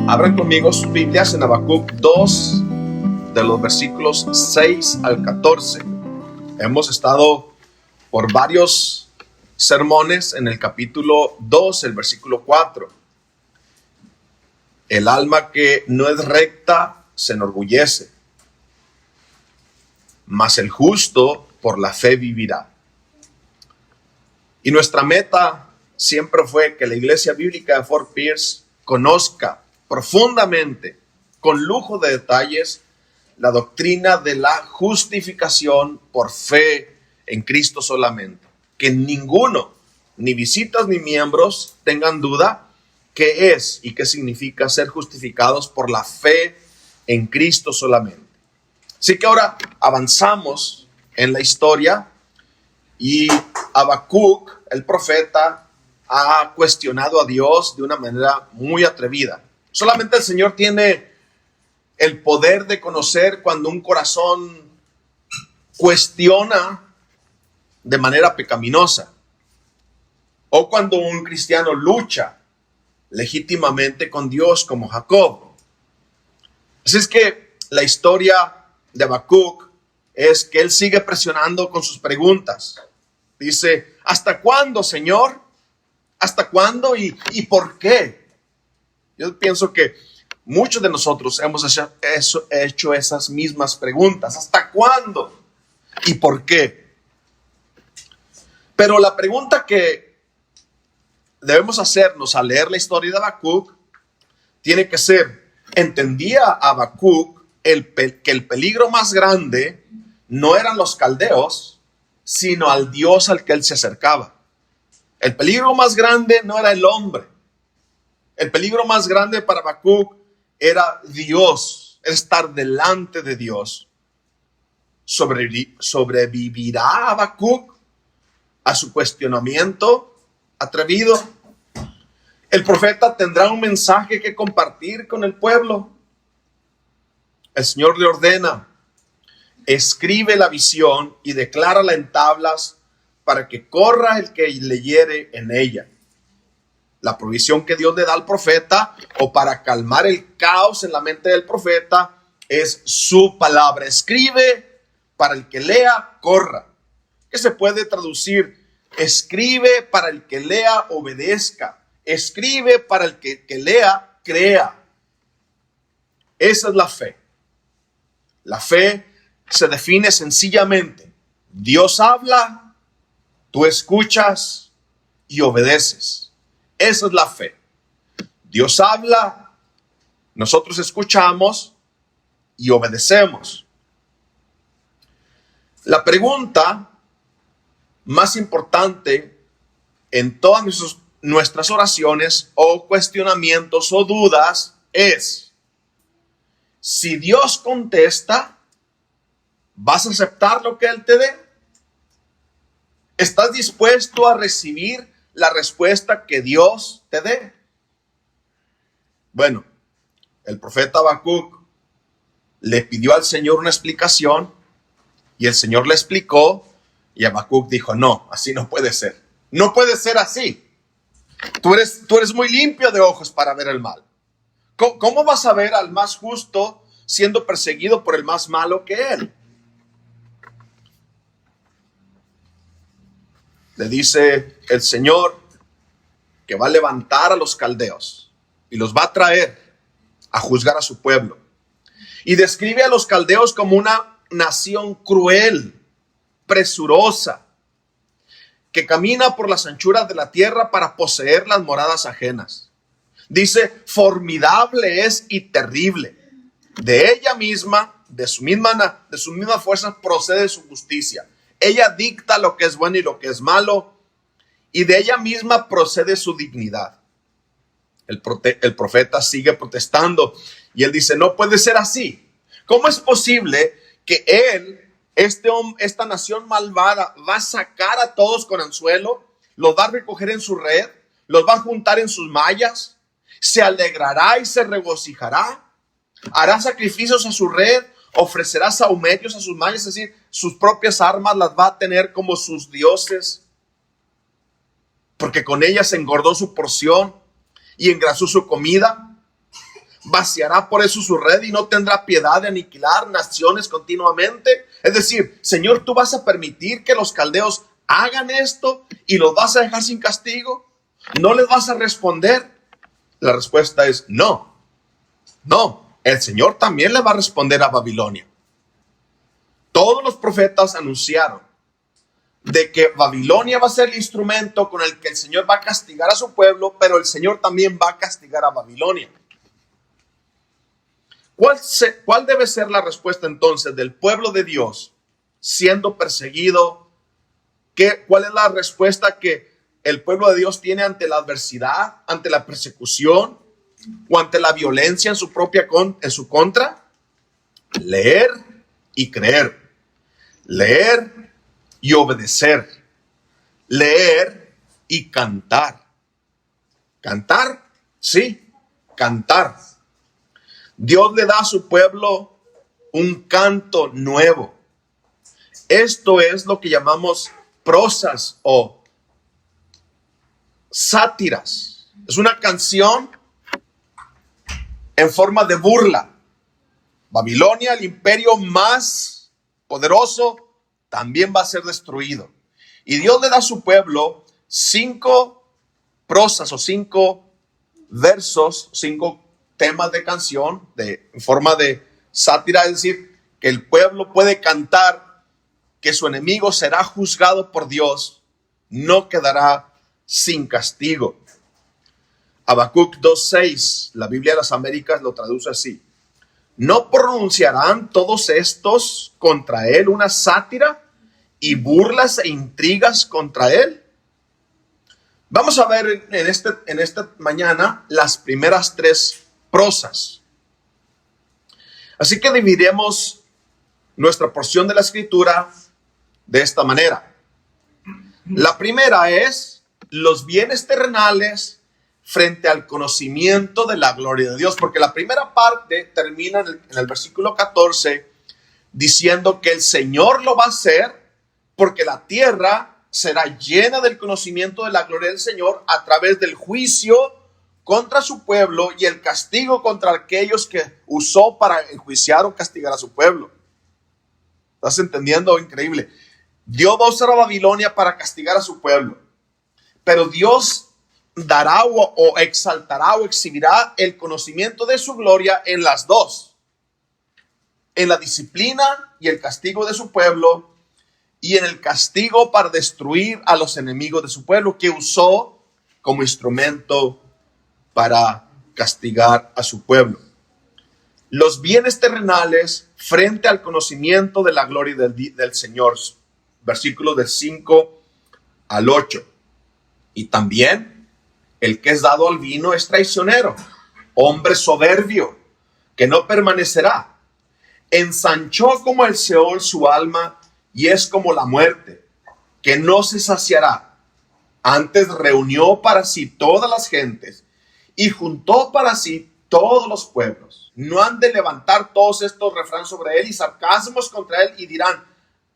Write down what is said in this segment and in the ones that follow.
Abran conmigo sus Biblias en Habacuc 2, de los versículos 6 al 14. Hemos estado por varios sermones en el capítulo 2, el versículo 4. El alma que no es recta se enorgullece, mas el justo por la fe vivirá. Y nuestra meta siempre fue que la Iglesia Bíblica de Fort Pierce conozca profundamente, con lujo de detalles, la doctrina de la justificación por fe en Cristo solamente. Que ninguno, ni visitas ni miembros, tengan duda qué es y qué significa ser justificados por la fe en Cristo solamente. Así que ahora avanzamos en la historia y Habacuc, el profeta, ha cuestionado a Dios de una manera muy atrevida. Solamente el Señor tiene el poder de conocer cuando un corazón cuestiona de manera pecaminosa o cuando un cristiano lucha legítimamente con Dios como Jacob. Así es que la historia de Habacuc es que él sigue presionando con sus preguntas. Dice, ¿hasta cuándo, Señor? ¿Hasta cuándo y por qué? Yo pienso que muchos de nosotros hemos hecho esas mismas preguntas. ¿Hasta cuándo? ¿Y por qué? Pero la pregunta que debemos hacernos al leer la historia de Habacuc tiene que ser, ¿entendía Habacuc que el peligro más grande no eran los caldeos, sino al Dios al que él se acercaba? El peligro más grande no era el hombre. El peligro más grande para Habacuc era Dios, estar delante de Dios. ¿Sobrevivirá Habacuc a su cuestionamiento atrevido? El profeta tendrá un mensaje que compartir con el pueblo. El Señor le ordena, escribe la visión y declárala en tablas para que corra el que leyere en ella. La provisión que Dios le da al profeta, o para calmar el caos en la mente del profeta, es su palabra. Escribe para el que lea, corra. ¿Qué se puede traducir? Escribe para el que lea, obedezca. Escribe para el que lea, crea. Esa es la fe. La fe se define sencillamente. Dios habla, tú escuchas y obedeces. Esa es la fe. Dios habla, nosotros escuchamos y obedecemos. La pregunta más importante en todas nuestras oraciones o cuestionamientos o dudas es, si Dios contesta, ¿vas a aceptar lo que Él te dé? ¿Estás dispuesto a recibir la respuesta que Dios te dé? Bueno, el profeta Habacuc le pidió al Señor una explicación y el Señor le explicó y Habacuc dijo, no, así no puede ser. No puede ser así. Tú eres muy limpio de ojos para ver el mal. ¿Cómo vas a ver al más justo siendo perseguido por el más malo que él? Le dice el Señor que va a levantar a los caldeos y los va a traer a juzgar a su pueblo. Y describe a los caldeos como una nación cruel, presurosa, que camina por las anchuras de la tierra para poseer las moradas ajenas. Dice, formidable es y terrible. De ella misma, de su misma fuerza procede su justicia. Ella dicta lo que es bueno y lo que es malo, y de ella misma procede su dignidad. El profeta sigue protestando, y él dice, no puede ser así. ¿Cómo es posible que esta nación malvada, va a sacar a todos con anzuelo, los va a recoger en su red, los va a juntar en sus mallas, se alegrará y se regocijará, hará sacrificios a su red, ofrecerá sahumerios a sus mallas, es decir, sus propias armas las va a tener como sus dioses, porque con ellas engordó su porción y engrasó su comida. Vaciará por eso su red y no tendrá piedad de aniquilar naciones continuamente. Es decir, Señor, tú vas a permitir que los caldeos hagan esto y los vas a dejar sin castigo. ¿No les vas a responder? La respuesta es no. No, el Señor también le va a responder a Babilonia. Todos los profetas anunciaron de que Babilonia va a ser el instrumento con el que el Señor va a castigar a su pueblo, pero el Señor también va a castigar a Babilonia. ¿Cuál debe ser la respuesta entonces del pueblo de Dios siendo perseguido? ¿Cuál es la respuesta que el pueblo de Dios tiene ante la adversidad, ante la persecución o ante la violencia en su contra? Leer y creer. Leer y obedecer. Leer y cantar. ¿Cantar? Sí, cantar. Dios le da a su pueblo un canto nuevo. Esto es lo que llamamos prosas o sátiras. Es una canción en forma de burla. Babilonia, el imperio más poderoso, también va a ser destruido. Y Dios le da a su pueblo 5 prosas o 5 versos, 5 temas de canción en forma de sátira, es decir, que el pueblo puede cantar que su enemigo será juzgado por Dios, no quedará sin castigo. Habacuc 2:6, la Biblia de las Américas lo traduce así: ¿no pronunciarán todos estos contra él una sátira y burlas e intrigas contra él? Vamos a ver en esta mañana las primeras 3 prosas. Así que dividiremos nuestra porción de la escritura de esta manera. La primera es los bienes terrenales frente al conocimiento de la gloria de Dios, porque la primera parte termina en el versículo 14 diciendo que el Señor lo va a hacer porque la tierra será llena del conocimiento de la gloria del Señor a través del juicio contra su pueblo y el castigo contra aquellos que usó para enjuiciar o castigar a su pueblo. ¿Estás entendiendo? Increíble. Dios va a usar a Babilonia para castigar a su pueblo, pero Dios dará o exaltará o exhibirá el conocimiento de su gloria en las dos: en la disciplina y el castigo de su pueblo, y en el castigo para destruir a los enemigos de su pueblo que usó como instrumento para castigar a su pueblo. Los bienes terrenales frente al conocimiento de la gloria del Señor. Versículos del 5 al 8. Y también el que es dado al vino es traicionero, hombre soberbio, que no permanecerá. Ensanchó como el Seol su alma y es como la muerte, que no se saciará. Antes reunió para sí todas las gentes y juntó para sí todos los pueblos. No han de levantar todos estos refranes sobre él y sarcasmos contra él y dirán: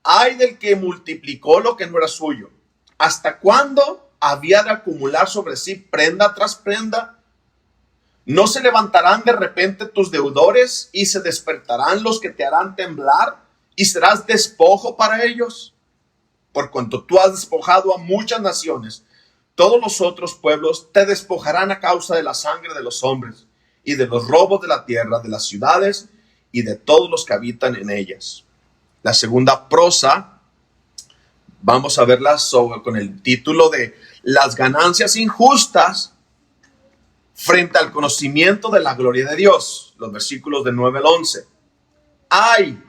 ay del que multiplicó lo que no era suyo. ¿Hasta cuándo había de acumular sobre sí prenda tras prenda? ¿No se levantarán de repente tus deudores y se despertarán los que te harán temblar y serás despojo para ellos? Por cuanto tú has despojado a muchas naciones, todos los otros pueblos te despojarán a causa de la sangre de los hombres y de los robos de la tierra, de las ciudades y de todos los que habitan en ellas. La segunda prosa, vamos a verla con el título de las ganancias injustas frente al conocimiento de la gloria de Dios. Los versículos del 9 al 11. Ay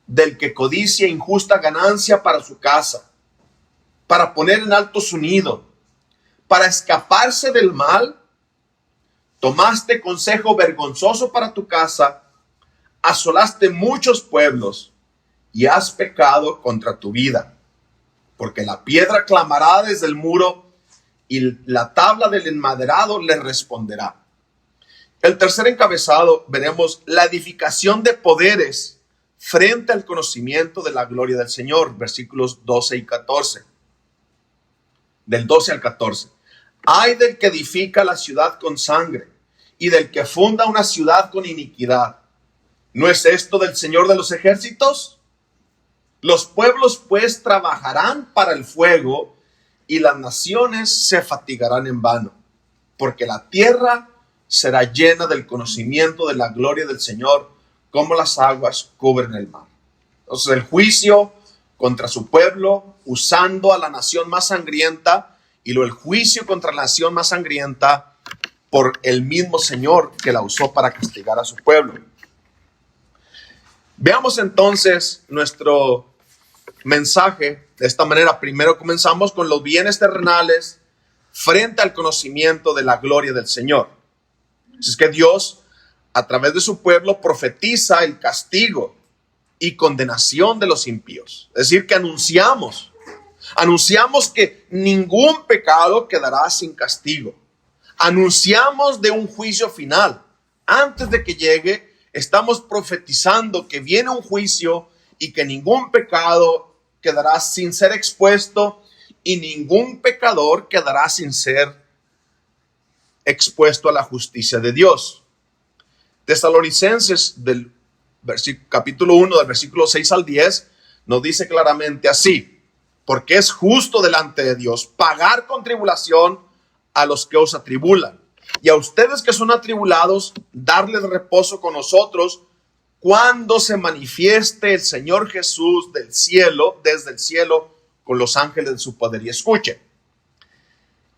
del que codicia injusta ganancia para su casa, para poner en alto su nido, para escaparse del mal. Tomaste consejo vergonzoso para tu casa, asolaste muchos pueblos y has pecado contra tu vida, porque la piedra clamará desde el muro y la tabla del enmaderado le responderá. El tercer encabezado veremos la edificación de poderes frente al conocimiento de la gloria del Señor, versículos 12 y 14. Del 12 al 14. Ay del que edifica la ciudad con sangre y del que funda una ciudad con iniquidad. ¿No es esto del Señor de los ejércitos? Los pueblos pues trabajarán para el fuego y las naciones se fatigarán en vano, porque la tierra será llena del conocimiento de la gloria del Señor, como las aguas cubren el mar. Entonces el juicio contra su pueblo, usando a la nación más sangrienta, y luego el juicio contra la nación más sangrienta por el mismo Señor que la usó para castigar a su pueblo. Veamos entonces nuestro mensaje de esta manera. Primero comenzamos con los bienes terrenales frente al conocimiento de la gloria del Señor. Así es que Dios, a través de su pueblo, profetiza el castigo y condenación de los impíos. Es decir, que anunciamos que ningún pecado quedará sin castigo. Anunciamos de un juicio final. Antes de que llegue, estamos profetizando que viene un juicio y que ningún pecado quedará sin ser expuesto y ningún pecador quedará sin ser expuesto a la justicia de Dios. Tesalonicenses del capítulo 1, del versículo 6 al 10, nos dice claramente así: porque es justo delante de Dios pagar con tribulación a los que os atribulan, y a ustedes que son atribulados, darles reposo con nosotros, cuando se manifieste el Señor Jesús del cielo, desde el cielo, con los ángeles de su poder. Y escuchen: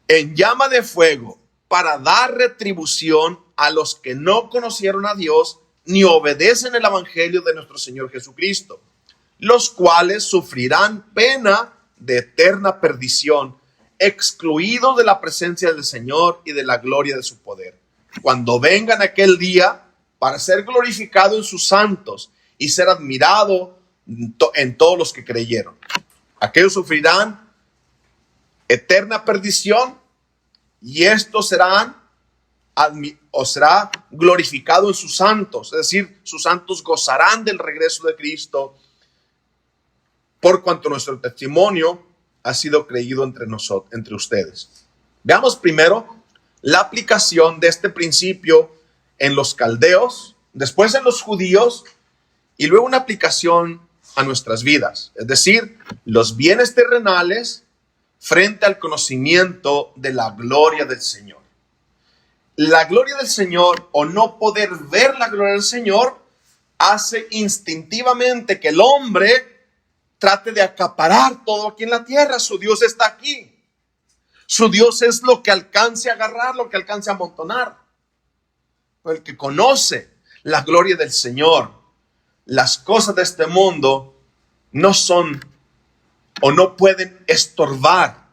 en llama de fuego, para dar retribución a los que no conocieron a Dios, ni obedecen el evangelio de nuestro Señor Jesucristo, los cuales sufrirán pena de eterna perdición, excluidos de la presencia del Señor y de la gloria de su poder, cuando vengan aquel día para ser glorificado en sus santos y ser admirado en todos los que creyeron. Aquellos sufrirán eterna perdición y estos será glorificado en sus santos, es decir, sus santos gozarán del regreso de Cristo, por cuanto nuestro testimonio ha sido creído entre ustedes. Veamos primero la aplicación de este principio en los caldeos, después en los judíos, y luego una aplicación a nuestras vidas, es decir, los bienes terrenales frente al conocimiento de la gloria del Señor. La gloria del Señor, o no poder ver la gloria del Señor, hace instintivamente que el hombre trate de acaparar todo aquí en la tierra. Su Dios está aquí. Su Dios es lo que alcance a agarrar, lo que alcance a amontonar. Pero el que conoce la gloria del Señor, las cosas de este mundo no son o no pueden estorbar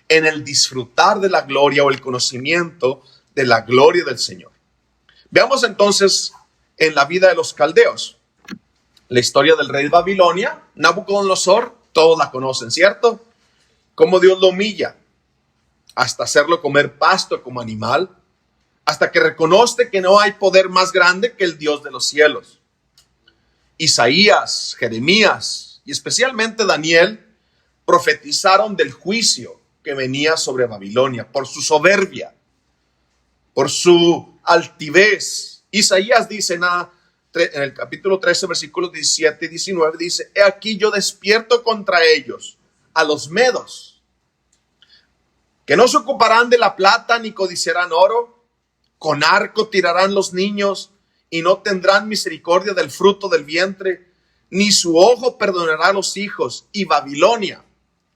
en el disfrutar de la gloria o el conocimiento de la gloria del Señor. Veamos entonces en la vida de los caldeos. La historia del rey de Babilonia, Nabucodonosor, todos la conocen, ¿cierto? Cómo Dios lo humilla hasta hacerlo comer pasto como animal, hasta que reconoce que no hay poder más grande que el Dios de los cielos. Isaías, Jeremías y especialmente Daniel profetizaron del juicio que venía sobre Babilonia por su soberbia, por su altivez. Isaías dice en el capítulo 13, versículos 17 y 19, dice: he aquí yo despierto contra ellos a los medos, que no se ocuparán de la plata ni codiciarán oro, con arco tirarán los niños y no tendrán misericordia del fruto del vientre, ni su ojo perdonará a los hijos. Y Babilonia,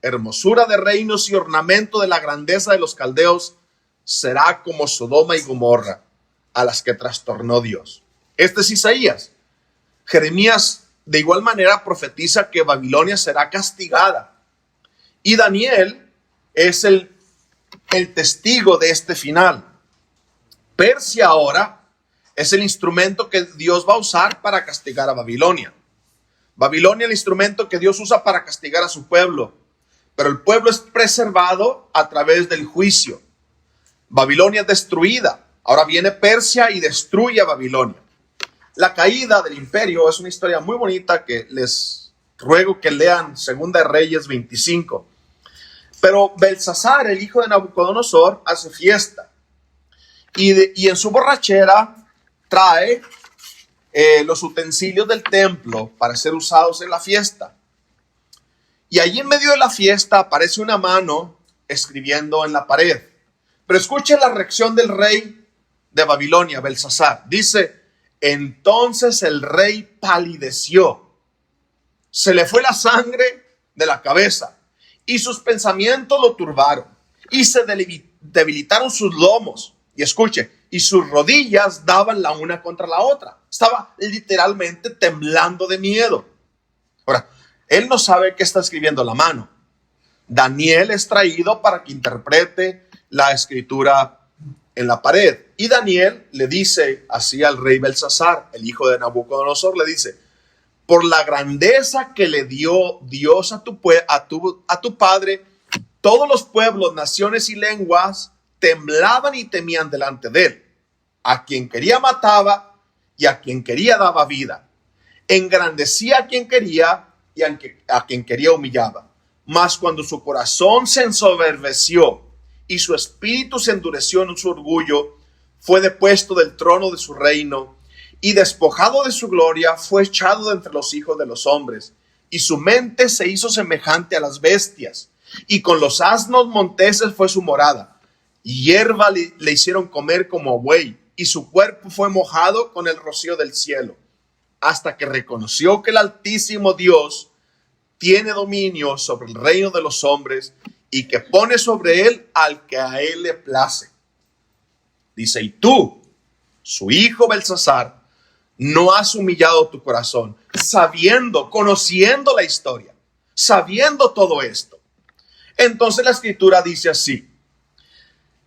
hermosura de reinos y ornamento de la grandeza de los caldeos, será como Sodoma y Gomorra, a las que trastornó Dios. Este es Isaías. Jeremías de igual manera profetiza que Babilonia será castigada. Y Daniel es el testigo de este final. Persia ahora es el instrumento que Dios va a usar para castigar a Babilonia. Babilonia es el instrumento que Dios usa para castigar a su pueblo. Pero el pueblo es preservado a través del juicio. Babilonia es destruida. Ahora viene Persia y destruye a Babilonia. La caída del imperio es una historia muy bonita que les ruego que lean Segunda de Reyes 25. Pero Belsasar, el hijo de Nabucodonosor, hace fiesta. Y en su borrachera trae los utensilios del templo para ser usados en la fiesta. Y allí en medio de la fiesta aparece una mano escribiendo en la pared. Pero escuche la reacción del rey de Babilonia, Belsasar. Dice, entonces el rey palideció. Se le fue la sangre de la cabeza y sus pensamientos lo turbaron y se debilitaron sus lomos. Y escuche, y sus rodillas daban la una contra la otra. Estaba literalmente temblando de miedo. Ahora, él no sabe qué está escribiendo la mano. Daniel es traído para que interprete la escritura en la pared. Y Daniel le dice así al rey Belsasar, el hijo de Nabucodonosor, le dice, por la grandeza que le dio Dios a tu padre, todos los pueblos, naciones y lenguas temblaban y temían delante de él. A quien quería mataba y a quien quería daba vida. Engrandecía a quien quería y a quien quería humillaba. Mas cuando su corazón se ensoberbeció y su espíritu se endureció en su orgullo, fue depuesto del trono de su reino y despojado de su gloria, fue echado de entre los hijos de los hombres. Y su mente se hizo semejante a las bestias, y con los asnos monteses fue su morada. Y hierba le hicieron comer como buey, y su cuerpo fue mojado con el rocío del cielo, hasta que reconoció que el Altísimo Dios tiene dominio sobre el reino de los hombres, y que pone sobre él al que a él le place. Dice, y tú, su hijo Belsasar, no has humillado tu corazón, conociendo la historia, sabiendo todo esto. Entonces la escritura dice así,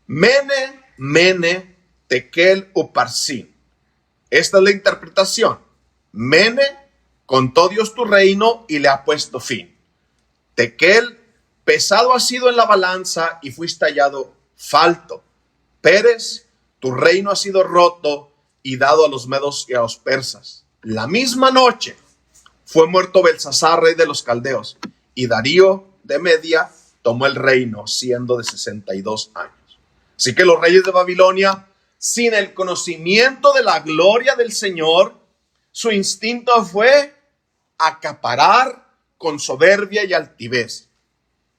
Mene, Mene, Tekel, Uparsin. Esta es la interpretación. Mene, contó Dios tu reino y le ha puesto fin. Tekel, pesado has sido en la balanza y fuiste hallado falto. Pérez, tu reino ha sido roto y dado a los medos y a los persas. La misma noche fue muerto Belsasar, rey de los caldeos, y Darío de Media tomó el reino, siendo de 62 años. Así que los reyes de Babilonia, sin el conocimiento de la gloria del Señor, su instinto fue acaparar con soberbia y altivez.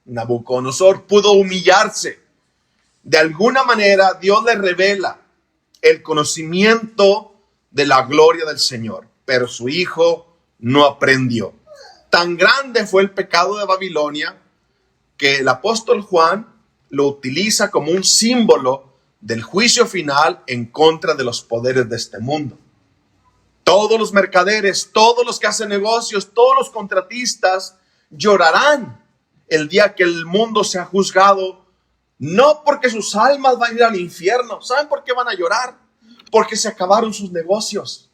Nabucodonosor pudo humillarse. De alguna manera Dios le revela el conocimiento de la gloria del Señor, pero su hijo no aprendió. Tan grande fue el pecado de Babilonia que el apóstol Juan lo utiliza como un símbolo del juicio final en contra de los poderes de este mundo. Todos los mercaderes, todos los que hacen negocios, todos los contratistas llorarán el día que el mundo sea juzgado. No porque sus almas van a ir al infierno. ¿Saben por qué van a llorar? Porque se acabaron sus negocios.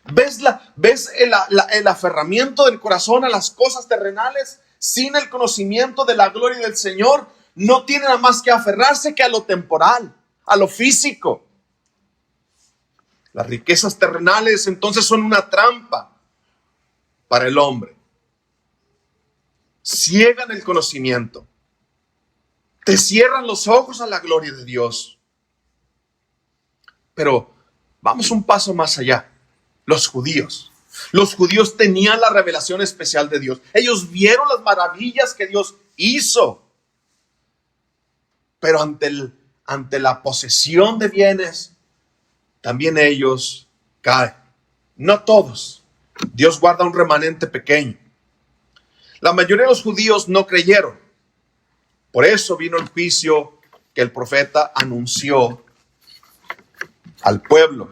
¿Ves el aferramiento del corazón a las cosas terrenales? Sin el conocimiento de la gloria del Señor, no tiene nada más que aferrarse que a lo temporal, a lo físico. Las riquezas terrenales entonces son una trampa para el hombre. Ciegan el conocimiento. Te cierran los ojos a la gloria de Dios. Pero vamos un paso más allá. Los judíos tenían la revelación especial de Dios. Ellos vieron las maravillas que Dios hizo. Pero ante la posesión de bienes, también ellos caen. No todos. Dios guarda un remanente pequeño. La mayoría de los judíos no creyeron. Por eso vino el juicio que el profeta anunció al pueblo.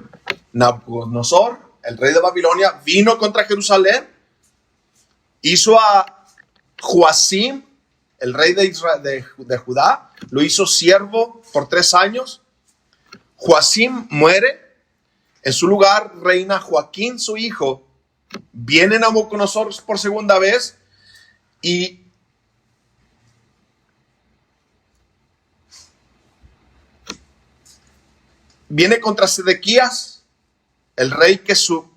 Nabucodonosor, el rey de Babilonia, vino contra Jerusalén, hizo a Joacim, el rey de Judá, lo hizo siervo por 3 años. Joacim muere, en su lugar reina Joaquín, su hijo. Viene Nabucodonosor por segunda vez y viene contra Sedequías, el rey que estaba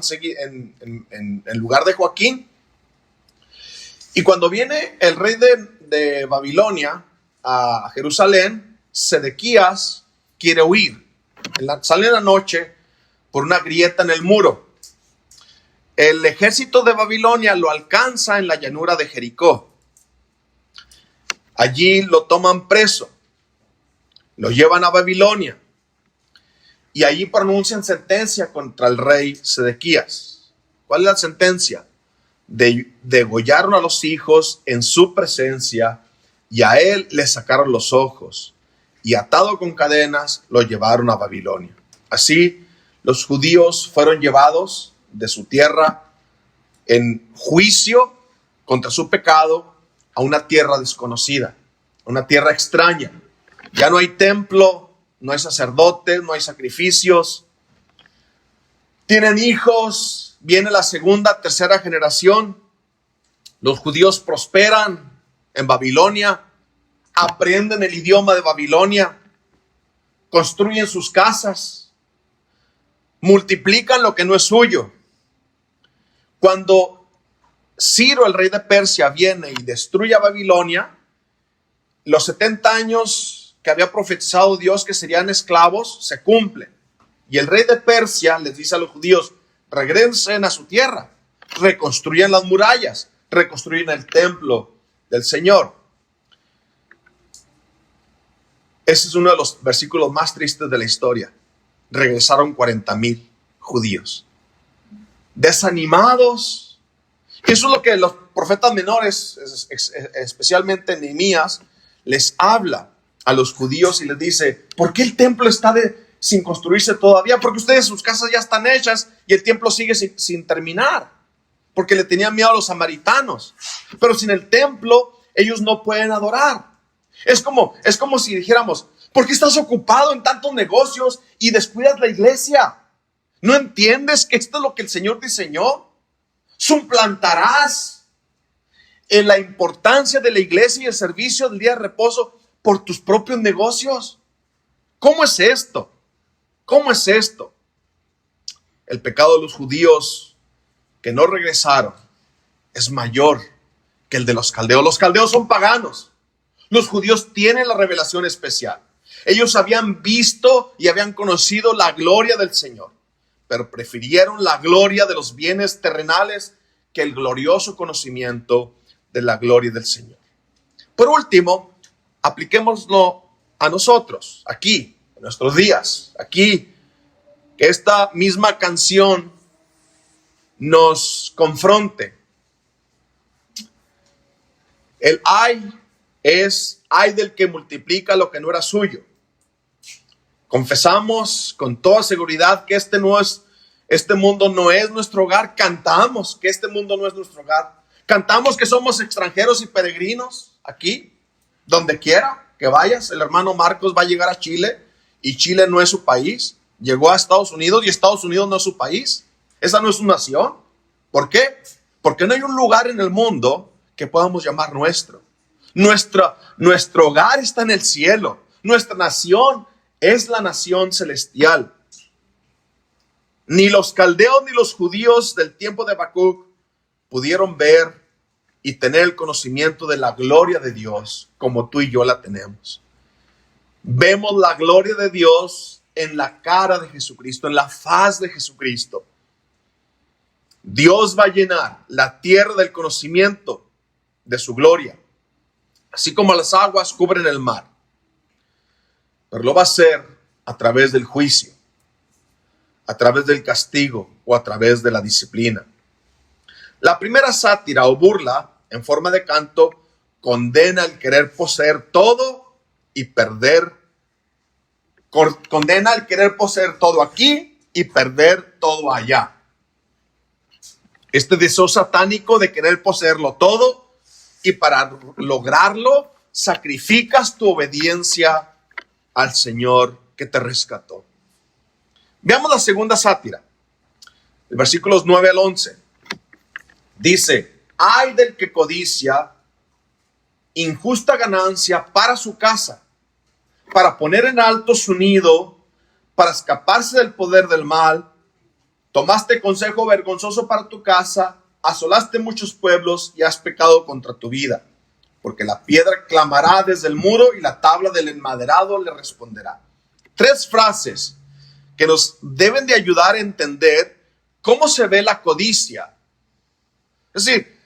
en lugar de Joaquín, Y cuando viene el rey de Babilonia a Jerusalén, Sedequías quiere huir. Sale en la noche por una grieta en el muro. El ejército de Babilonia lo alcanza en la llanura de Jericó. Allí lo toman preso, lo llevan a Babilonia y allí pronuncian sentencia contra el rey Sedequías. ¿Cuál es la sentencia? Degollaron a los hijos en su presencia y a él le sacaron los ojos y atado con cadenas lo llevaron a Babilonia. Así los judíos fueron llevados de su tierra en juicio contra su pecado a una tierra desconocida, a una tierra extraña. Ya no hay templo, no hay sacerdotes, no hay sacrificios. Tienen hijos, viene la segunda, tercera generación. Los judíos prosperan en Babilonia, aprenden el idioma de Babilonia, construyen sus casas, multiplican lo que no es suyo. Cuando Ciro, el rey de Persia, viene y destruye a Babilonia, los 70 años que había profetizado Dios que serían esclavos se cumplen. Y el rey de Persia les dice a los judíos: regresen a su tierra, reconstruyan las murallas, reconstruyen el templo del Señor. Ese es uno de los versículos más tristes de la historia. Regresaron 40,000 judíos, desanimados. Eso es lo que los profetas menores, especialmente Nehemías, les habla a los judíos y les dice: ¿por qué el templo está sin construirse todavía? Porque ustedes, sus casas ya están hechas y el templo sigue sin terminar, porque le tenían miedo a los samaritanos. Pero sin el templo ellos no pueden adorar. Es como si dijéramos: ¿por qué estás ocupado en tantos negocios y descuidas la iglesia? ¿No entiendes que esto es lo que el Señor diseñó? Suplantarás en la importancia de la iglesia y el servicio del día de reposo por tus propios negocios. ¿Cómo es esto? ¿Cómo es esto? El pecado de los judíos que no regresaron es mayor que el de los caldeos. Los caldeos son paganos. Los judíos tienen la revelación especial. Ellos habían visto y habían conocido la gloria del Señor, pero prefirieron la gloria de los bienes terrenales que el glorioso conocimiento de la gloria del Señor. Por último, apliquémoslo a nosotros, aquí, en nuestros días, aquí, que esta misma canción nos confronte. El ay es ay del que multiplica lo que no era suyo. Confesamos con toda seguridad que este mundo no es nuestro hogar. Cantamos que este mundo no es nuestro hogar. Cantamos que somos extranjeros y peregrinos aquí, donde quiera que vayas. El hermano Marcos va a llegar a Chile y Chile no es su país. Llegó a Estados Unidos y Estados Unidos no es su país. Esa no es su nación. ¿Por qué? Porque no hay un lugar en el mundo que podamos llamar nuestro. Nuestro hogar está en el cielo. Nuestra nación es la nación celestial. Ni los caldeos ni los judíos del tiempo de Habacuc pudieron ver y tener el conocimiento de la gloria de Dios como tú y yo la tenemos. Vemos la gloria de Dios en la cara de Jesucristo, en la faz de Jesucristo. Dios va a llenar la tierra del conocimiento de su gloria, así como las aguas cubren el mar. Pero lo va a hacer a través del juicio, a través del castigo o a través de la disciplina. La primera sátira o burla en forma de canto condena el querer poseer todo y perder. Condena el querer poseer todo aquí y perder todo allá. Este deseo satánico de querer poseerlo todo, y para lograrlo sacrificas tu obediencia al Señor que te rescató. Veamos la segunda sátira, el versículos 9 al 11. Dice: ay del que codicia injusta ganancia para su casa, para poner en alto su nido, para escaparse del poder del mal. Tomaste consejo vergonzoso para tu casa, asolaste muchos pueblos y has pecado contra tu vida, porque la piedra clamará desde el muro y la tabla del enmaderado le responderá. 3 frases que nos deben de ayudar a entender cómo se ve la codicia. Es decir,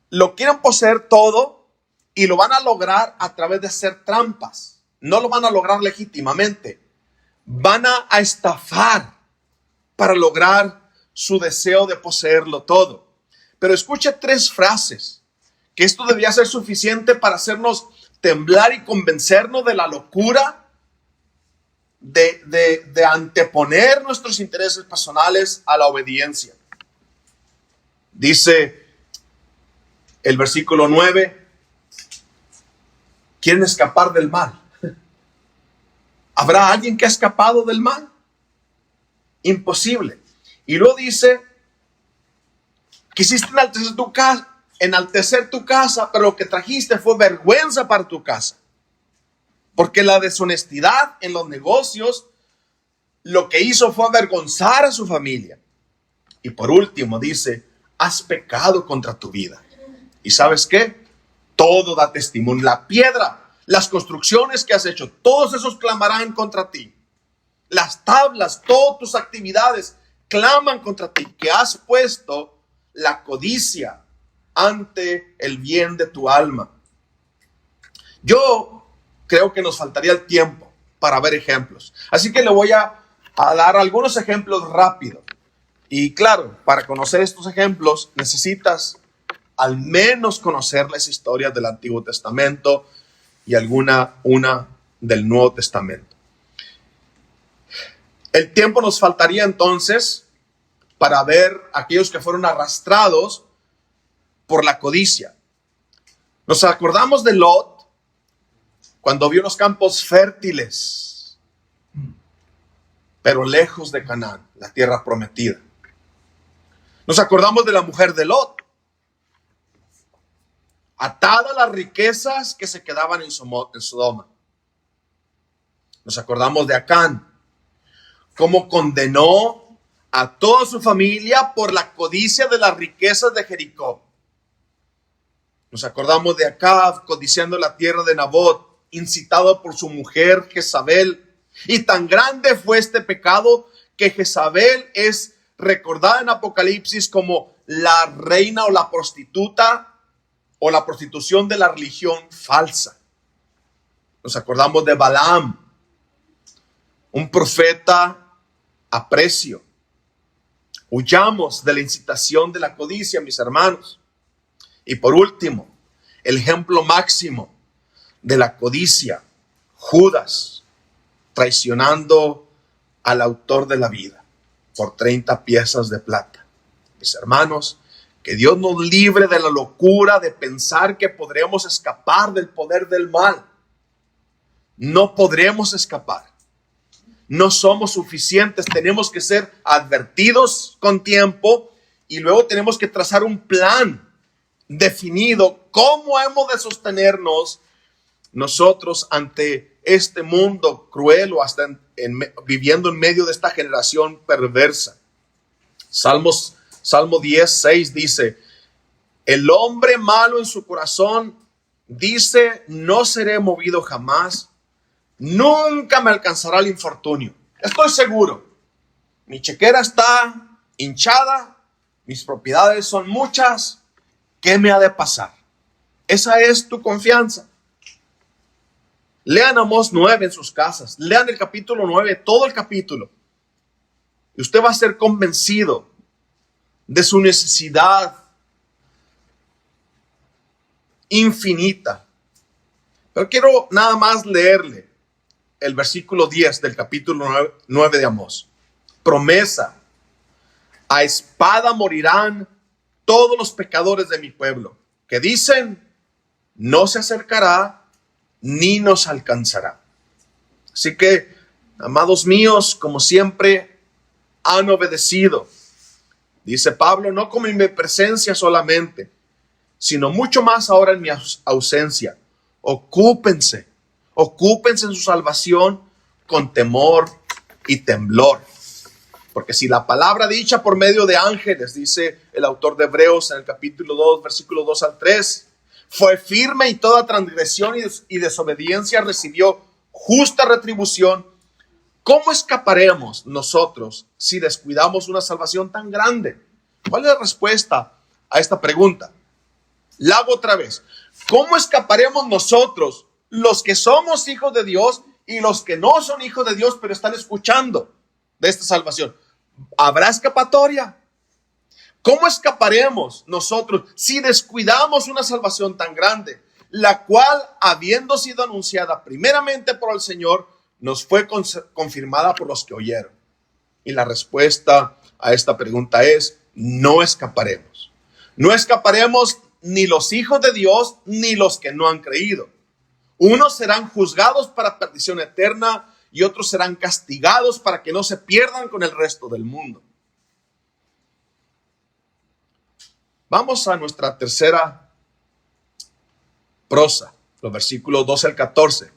lo quieren poseer todo y lo van a lograr a través de hacer trampas. No lo van a lograr legítimamente. Van a estafar para lograr su deseo de poseerlo todo. Pero escuche 3 frases, que esto debía ser suficiente para hacernos temblar y convencernos de la locura de anteponer nuestros intereses personales a la obediencia. Dice el versículo 9, quieren escapar del mal. ¿Habrá alguien que ha escapado del mal? Imposible. Y luego dice, quisiste enaltecer tu casa, pero lo que trajiste fue vergüenza para tu casa. Porque la deshonestidad en los negocios lo que hizo fue avergonzar a su familia. Y por último dice, has pecado contra tu vida. ¿Y sabes qué? Todo da testimonio. La piedra, las construcciones que has hecho, todos esos clamarán contra ti. Las tablas, todas tus actividades claman contra ti, que has puesto la codicia ante el bien de tu alma. Yo creo que nos faltaría el tiempo para ver ejemplos. Así que le voy a dar algunos ejemplos rápidos. Y claro, para conocer estos ejemplos necesitas al menos conocer las historias del Antiguo Testamento y una del Nuevo Testamento. El tiempo nos faltaría entonces para ver aquellos que fueron arrastrados por la codicia. Nos acordamos de Lot cuando vio los campos fértiles, pero lejos de Canaán, la tierra prometida. Nos acordamos de la mujer de Lot, atada a las riquezas que se quedaban en Sodoma. Nos acordamos de Acán, cómo condenó a toda su familia por la codicia de las riquezas de Jericó. Nos acordamos de Acab codiciando la tierra de Nabot, incitado por su mujer Jezabel. Y tan grande fue este pecado que Jezabel es recordada en Apocalipsis como la reina o la prostituta o la prostitución de la religión falsa. Nos acordamos de Balaam, un profeta a precio. Huyamos de la incitación de la codicia, mis hermanos. Y por último, el ejemplo máximo de la codicia, Judas, traicionando al autor de la vida por 30 piezas de plata. Mis hermanos, que Dios nos libre de la locura de pensar que podremos escapar del poder del mal. No podremos escapar. No somos suficientes. Tenemos que ser advertidos con tiempo y luego tenemos que trazar un plan definido. ¿Cómo hemos de sostenernos nosotros ante este mundo cruel o hasta viviendo en medio de esta generación perversa? Salmo 10:6 dice, el hombre malo en su corazón dice, no seré movido jamás, nunca me alcanzará el infortunio. Estoy seguro, mi chequera está hinchada, mis propiedades son muchas, ¿qué me ha de pasar? Esa es tu confianza. Lean Amós 9 en sus casas, lean el capítulo 9, todo el capítulo, y usted va a ser convencido de su necesidad infinita. Pero quiero nada más leerle el versículo 10 del capítulo 9 de Amós. Promesa: a espada morirán todos los pecadores de mi pueblo, que dicen, no se acercará ni nos alcanzará. Así que, amados míos, como siempre, han obedecido. Dice Pablo, no como en mi presencia solamente, sino mucho más ahora en mi ausencia. Ocúpense en su salvación con temor y temblor. Porque si la palabra dicha por medio de ángeles, dice el autor de Hebreos en el capítulo 2, versículo 2 al 3, fue firme y toda transgresión y desobediencia recibió justa retribución, ¿cómo escaparemos nosotros si descuidamos una salvación tan grande? ¿Cuál es la respuesta a esta pregunta? La hago otra vez. ¿Cómo escaparemos nosotros, los que somos hijos de Dios y los que no son hijos de Dios, pero están escuchando de esta salvación? ¿Habrá escapatoria? ¿Cómo escaparemos nosotros si descuidamos una salvación tan grande, la cual, habiendo sido anunciada primeramente por el Señor, nos fue confirmada por los que oyeron? Y la respuesta a esta pregunta es: no escaparemos. No escaparemos ni los hijos de Dios ni los que no han creído. Unos serán juzgados para perdición eterna y otros serán castigados para que no se pierdan con el resto del mundo. Vamos a nuestra tercera prosa, los versículos 12 al 14.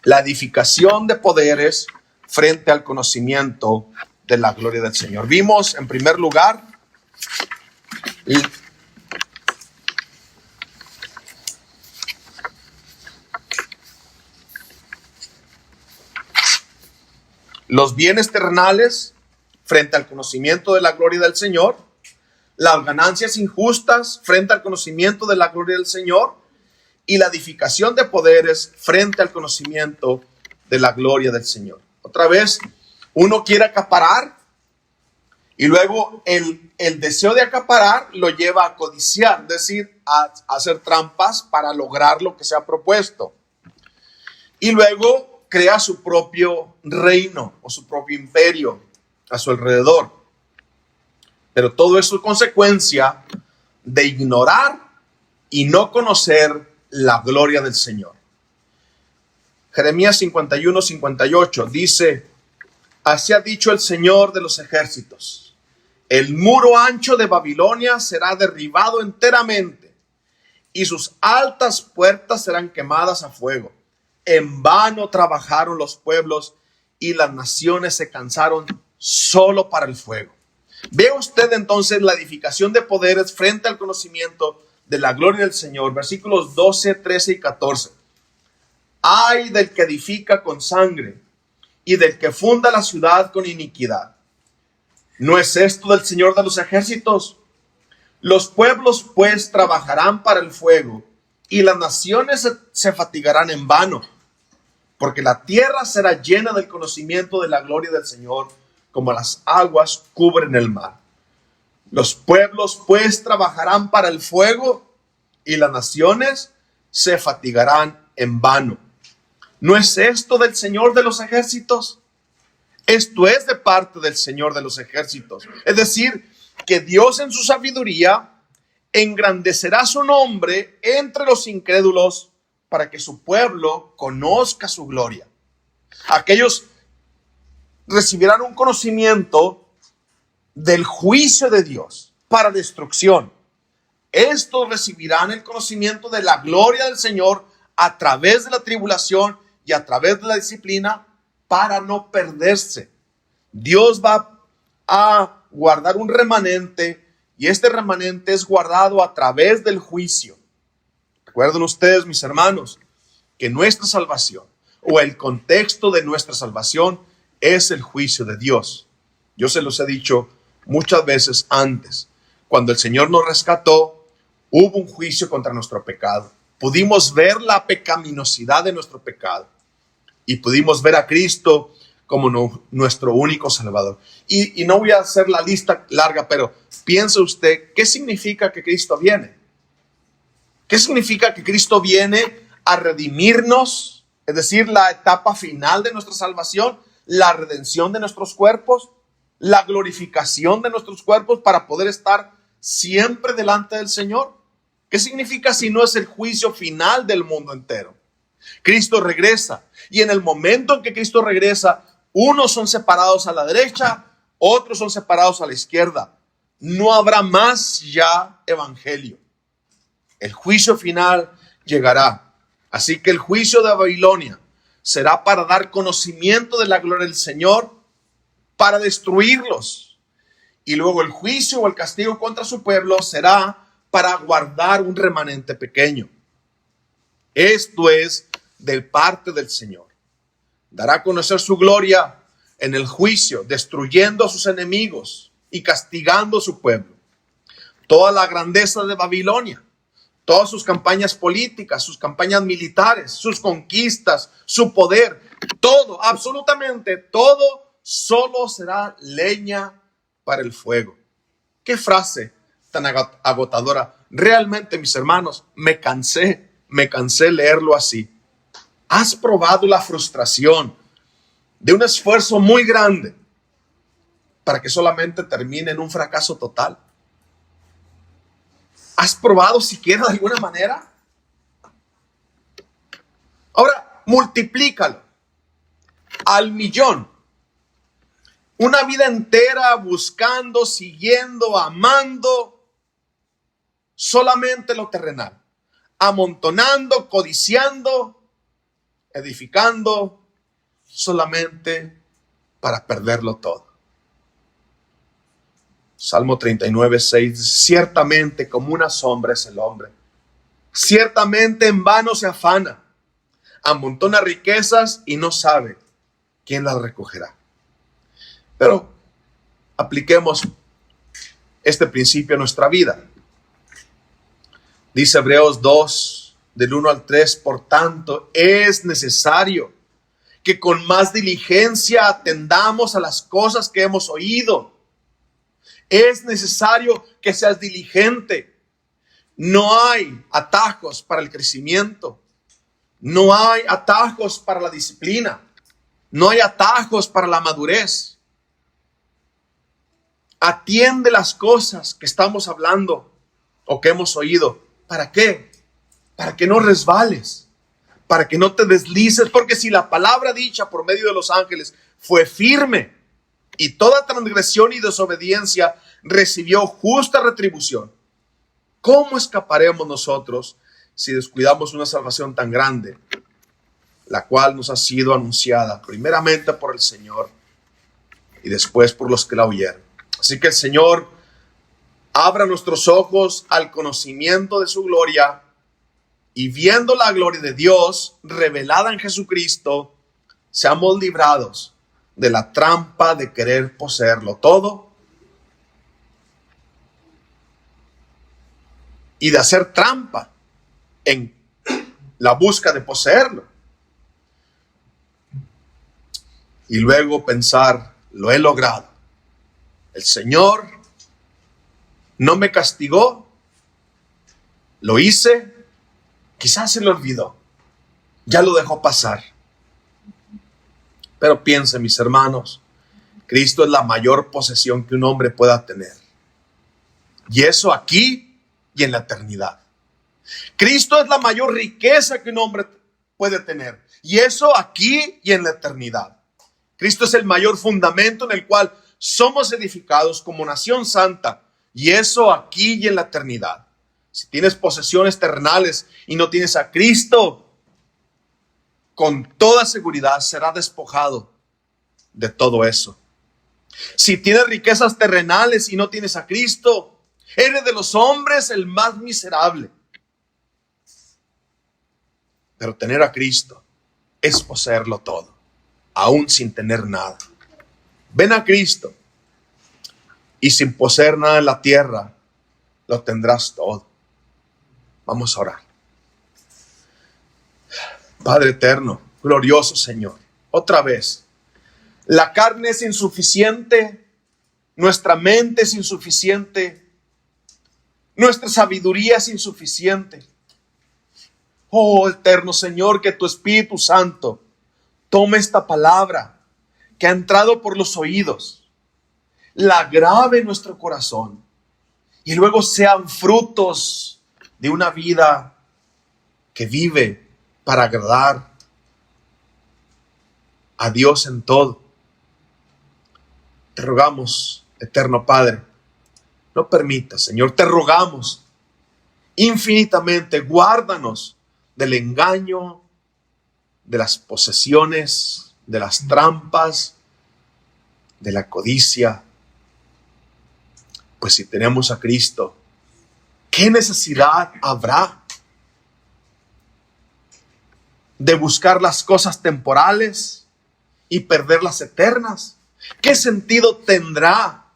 La edificación de poderes frente al conocimiento de la gloria del Señor. Vimos en primer lugar los bienes terrenales frente al conocimiento de la gloria del Señor, las ganancias injustas frente al conocimiento de la gloria del Señor y la edificación de poderes frente al conocimiento de la gloria del Señor. Otra vez, uno quiere acaparar y luego el deseo de acaparar lo lleva a codiciar, es decir, a hacer trampas para lograr lo que se ha propuesto. Y luego crea su propio reino o su propio imperio a su alrededor. Pero todo eso es consecuencia de ignorar y no conocer la gloria del Señor. Jeremías 51:58 dice: así ha dicho el Señor de los ejércitos, el muro ancho de Babilonia será derribado enteramente y sus altas puertas serán quemadas a fuego. En vano trabajaron los pueblos y las naciones se cansaron solo para el fuego. Ve usted entonces la edificación de poderes frente al conocimiento de la gloria del Señor. Versículos 12, 13 y 14. Ay del que edifica con sangre y del que funda la ciudad con iniquidad. ¿No es esto del Señor de los ejércitos? Los pueblos pues trabajarán para el fuego y las naciones se fatigarán en vano, porque la tierra será llena del conocimiento de la gloria del Señor, como las aguas cubren el mar. Los pueblos pues trabajarán para el fuego y las naciones se fatigarán en vano. ¿No es esto del Señor de los ejércitos? Esto es de parte del Señor de los ejércitos. Es decir, que Dios en su sabiduría engrandecerá su nombre entre los incrédulos para que su pueblo conozca su gloria. Aquellos recibirán un conocimiento del juicio de Dios para destrucción. Estos recibirán el conocimiento de la gloria del Señor a través de la tribulación y a través de la disciplina para no perderse. Dios va a guardar un remanente y este remanente es guardado a través del juicio. Recuerden ustedes, mis hermanos, que nuestra salvación o el contexto de nuestra salvación es el juicio de Dios. Yo se los he dicho muchas veces antes. Cuando el Señor nos rescató, hubo un juicio contra nuestro pecado. Pudimos ver la pecaminosidad de nuestro pecado y pudimos ver a Cristo como nuestro único Salvador. Y no voy a hacer la lista larga, pero piense usted, ¿qué significa que Cristo viene? ¿Qué significa que Cristo viene a redimirnos? Es decir, la etapa final de nuestra salvación, la redención de nuestros cuerpos, la glorificación de nuestros cuerpos para poder estar siempre delante del Señor. ¿Qué significa si no es el juicio final del mundo entero? Cristo regresa y en el momento en que Cristo regresa, unos son separados a la derecha, otros son separados a la izquierda. No habrá más ya evangelio. El juicio final llegará. Así que el juicio de Babilonia será para dar conocimiento de la gloria del Señor para destruirlos. Y luego el juicio o el castigo contra su pueblo será para guardar un remanente pequeño. Esto es de parte del Señor. Dará a conocer su gloria en el juicio, destruyendo a sus enemigos y castigando a su pueblo. Toda la grandeza de Babilonia, todas sus campañas políticas, sus campañas militares, sus conquistas, su poder, todo, absolutamente todo, solo será leña para el fuego. Qué frase tan agotadora. Realmente, mis hermanos, me cansé leerlo así. ¿Has probado la frustración de un esfuerzo muy grande para que solamente termine en un fracaso total? ¿Has probado siquiera de alguna manera? Ahora, multiplícalo al millón. Una vida entera buscando, siguiendo, amando solamente lo terrenal. Amontonando, codiciando, edificando solamente para perderlo todo. Salmo 39:6, ciertamente como una sombra es el hombre. Ciertamente en vano se afana. Amontona riquezas y no sabe quién las recogerá. Pero apliquemos este principio a nuestra vida. Dice Hebreos 2, del 1 al 3, por tanto, es necesario que con más diligencia atendamos a las cosas que hemos oído. Es necesario que seas diligente. No hay atajos para el crecimiento. No hay atajos para la disciplina. No hay atajos para la madurez. Atiende las cosas que estamos hablando o que hemos oído. ¿Para qué? Para que no resbales, para que no te deslices, porque si la palabra dicha por medio de los ángeles fue firme y toda transgresión y desobediencia recibió justa retribución, ¿cómo escaparemos nosotros si descuidamos una salvación tan grande, la cual nos ha sido anunciada primeramente por el Señor y después por los que la oyeron? Así que el Señor abra nuestros ojos al conocimiento de su gloria y viendo la gloria de Dios revelada en Jesucristo, seamos librados de la trampa de querer poseerlo todo y de hacer trampa en la busca de poseerlo. Y luego pensar, lo he logrado. El Señor no me castigó, lo hice, quizás se le olvidó, ya lo dejó pasar. Pero piensen, mis hermanos, Cristo es la mayor posesión que un hombre pueda tener. Y eso aquí y en la eternidad. Cristo es la mayor riqueza que un hombre puede tener. Y eso aquí y en la eternidad. Cristo es el mayor fundamento en el cual somos edificados como nación santa. Y eso aquí y en la eternidad. Si tienes posesiones terrenales y no tienes a Cristo, con toda seguridad será despojado de todo eso. Si tienes riquezas terrenales y no tienes a Cristo, eres de los hombres el más miserable. Pero tener a Cristo es poseerlo todo, aún sin tener nada. Ven a Cristo y sin poseer nada en la tierra, lo tendrás todo. Vamos a orar. Padre eterno, glorioso Señor, otra vez, la carne es insuficiente, nuestra mente es insuficiente, nuestra sabiduría es insuficiente. Oh eterno Señor, que tu Espíritu Santo tome esta palabra que ha entrado por los oídos, la grave en nuestro corazón y luego sean frutos de una vida que vive para agradar a Dios en todo. Te rogamos, eterno Padre, no permitas, Señor, te rogamos infinitamente, guárdanos del engaño, de las posesiones, de las trampas, de la codicia. Pues si tenemos a Cristo, ¿qué necesidad habrá de buscar las cosas temporales y perder las eternas? ¿Qué sentido tendrá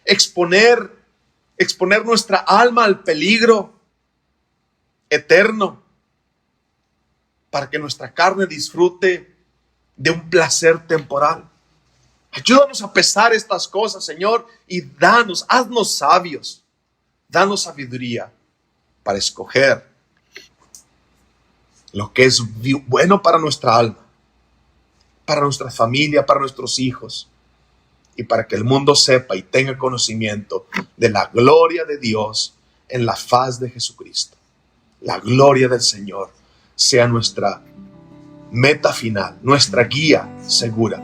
exponer nuestra alma al peligro eterno para que nuestra carne disfrute de un placer temporal? Ayúdanos a pesar estas cosas, Señor, y haznos sabios, danos sabiduría para escoger lo que es bueno para nuestra alma, para nuestra familia, para nuestros hijos, y para que el mundo sepa y tenga conocimiento de la gloria de Dios en la faz de Jesucristo. La gloria del Señor sea nuestra meta final, nuestra guía segura.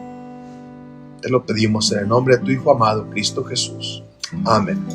Te lo pedimos en el nombre de tu Hijo amado, Cristo Jesús. Amén.